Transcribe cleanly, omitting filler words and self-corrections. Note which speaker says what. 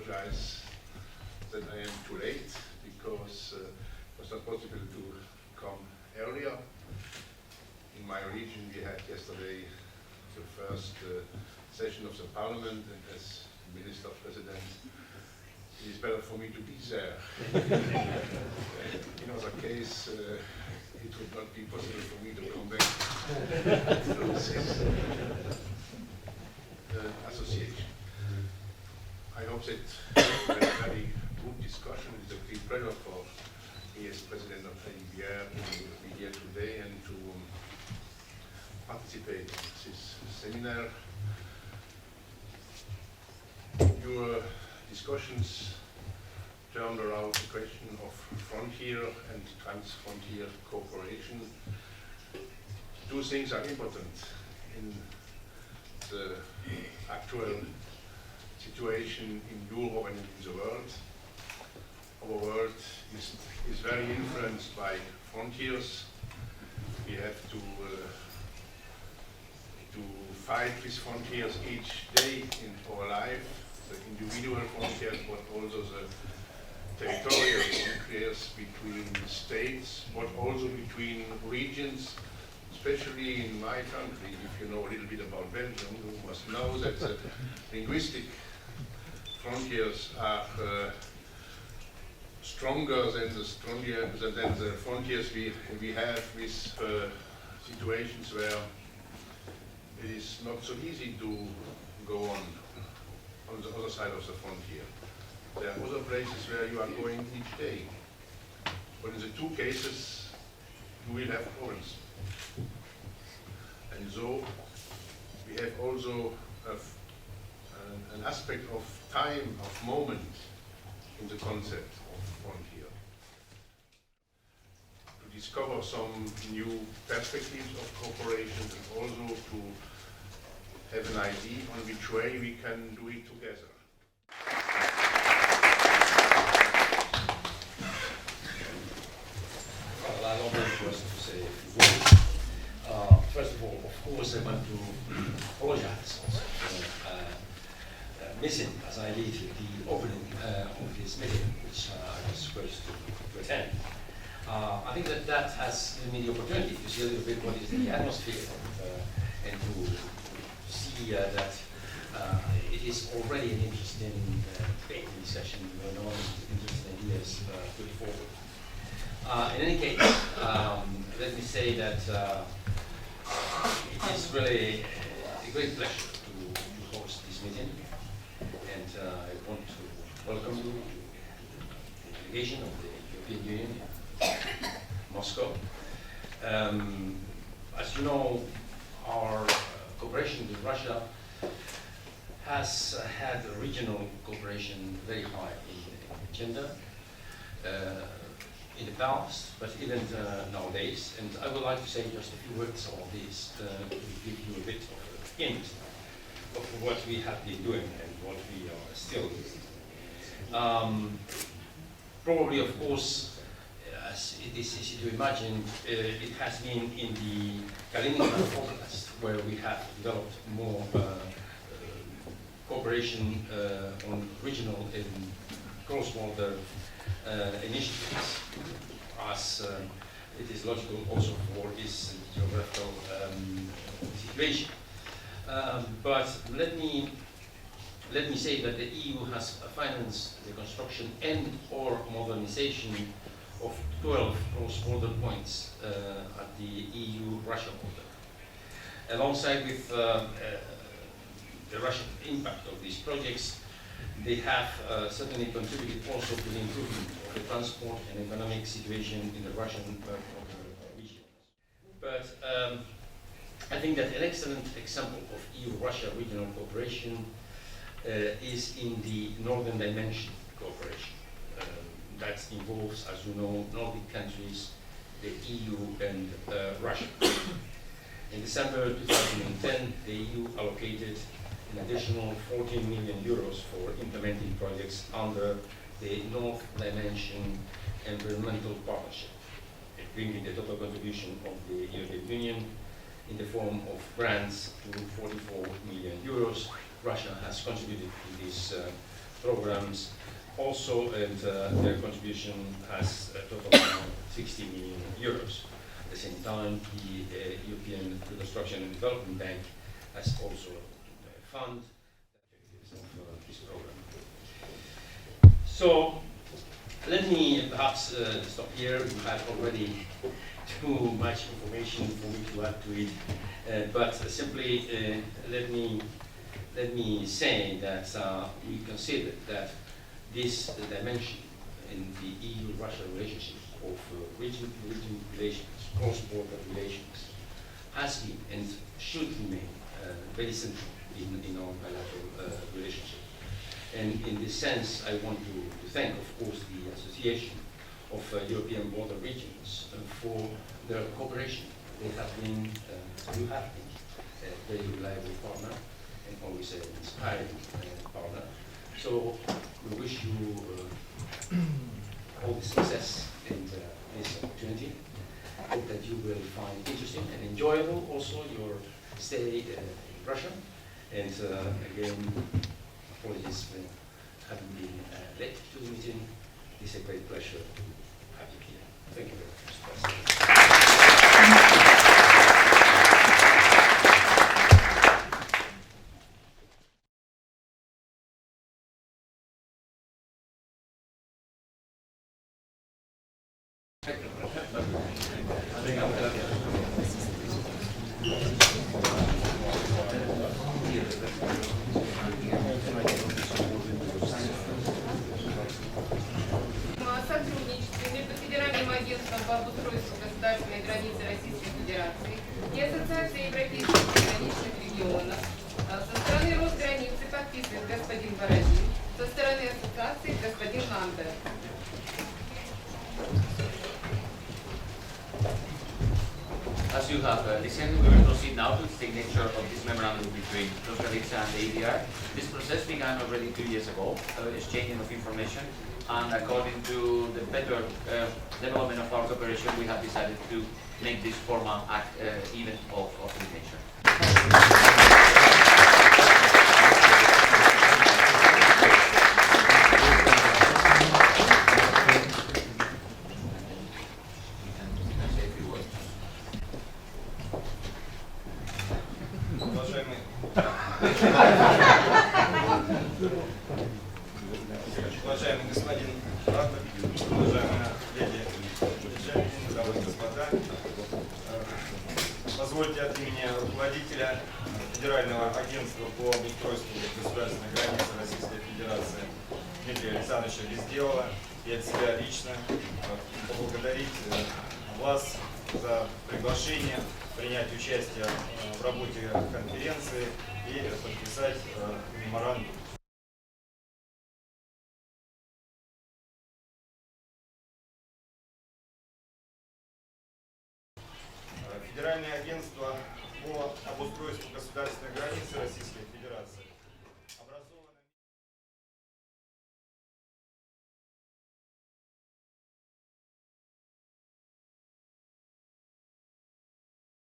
Speaker 1: apologize that I am too late because it was not possible to come earlier. In my region we had yesterday the first session of the parliament, and as Minister President it is better for me to be there. In other case it would not be possible for me to come back to this association. I hope that we had a very good discussion. It's a great pleasure for me as President of AEBR to be here today and to participate in this seminar. Your discussions turned around the question of frontier and transfrontier cooperation. Two things are important in the actual situation in Europe and in the world. Our world is very influenced by frontiers. We have to fight with frontiers each day in our life, the individual frontiers, but also the territorial frontiers between states, but also between regions. Especially in my country, if you know a little bit about Belgium, you must know that the linguistic frontiers are stronger than the frontiers we have with situations where it is not so easy to go on the other side of the frontier. There are other places where you are going each day, but in the two cases you will have problems. And so we have also an aspect of time, of moment in the concept of frontier. To discover some new perspectives of cooperation and also to have an idea on which way we can do it together.
Speaker 2: Well, I don't have words to say a few words. First of all, of course, I want to apologize also for missing, as I lead the opening of this meeting, which I was supposed to attend. I think that has given me the opportunity to see a little bit what is the atmosphere and to see that it is already an interesting debate session going on, interesting ideas put forward. In any case, let me say that it is really a great pleasure to host this meeting, and I want to welcome you to the delegation of the European Union in Moscow. As you know, our cooperation with Russia has had regional cooperation very high in the agenda in the past, but even nowadays. And I would like to say just a few words on this to give you a bit of a hint of what we have been doing and what we are still doing. Probably, of course, as it is easy to imagine, it has been in the Kaliningrad Oblast where we have developed more cooperation on regional and cross-border initiatives, as it is logical also for this geographical situation. But let me say that the EU has financed the construction and/or modernization of 12 cross-border points at the EU-Russia border. Alongside with the Russian impact of these projects, they have certainly contributed also to the improvement of the transport and economic situation in the Russian region. But I think that an excellent example of EU-Russia regional cooperation is in the Northern Dimension cooperation. That involves, as you know, Nordic countries, the EU and Russia. In December 2010, the EU allocated an additional 14 million euros for implementing projects under the North Dimension Environmental Partnership, bringing the total contribution of the European Union in the form of grants to 44 million euros. Russia has contributed to this programs also, and their contribution has a total of 60 million euros. At the same time, the European Reconstruction and Development Bank has also a fund of this program. So let me perhaps stop here. We have already too much information for me to add to it, but simply let me say that we consider that this dimension in the EU-Russia relationship of region-to-region relations, cross-border relations, has been and should remain very central in our bilateral relationship. And in this sense, I want to thank, of course, the Association of European Border Regions for their cooperation. They have been, you have been, a very reliable partner and always an inspiring partner. So we wish you all the success in this opportunity. I hope that you will find interesting and enjoyable also your stay in Russia. And again, apologies for having been late to the meeting. It's a great pleasure to have you here. Thank you very much.
Speaker 3: По обустройству государственной границы Российской Федерации и Ассоциации европейских пограничных регионов. Со стороны Росграницы подписывает господин Бородин, со стороны Ассоциации господин Ламберт.
Speaker 4: As you have listened, we will proceed now to the signature of this memorandum between Rosgarica and the AEBR. This process began already 2 years ago, exchanging of information, and according to the better development of our cooperation, we have decided to make this formal act even of signature.
Speaker 5: Уважаемый господин Ратов, уважаемая леди Чеченко, дамы и господа, позвольте от имени руководителя Федерального агентства по обустройству государственной границы Российской Федерации Дмитрия Александровича Безделова и от себя лично поблагодарить вас за приглашение принять участие в работе конференции и подписать меморандум. Федеральное агентство по обустройству государственной границы Российской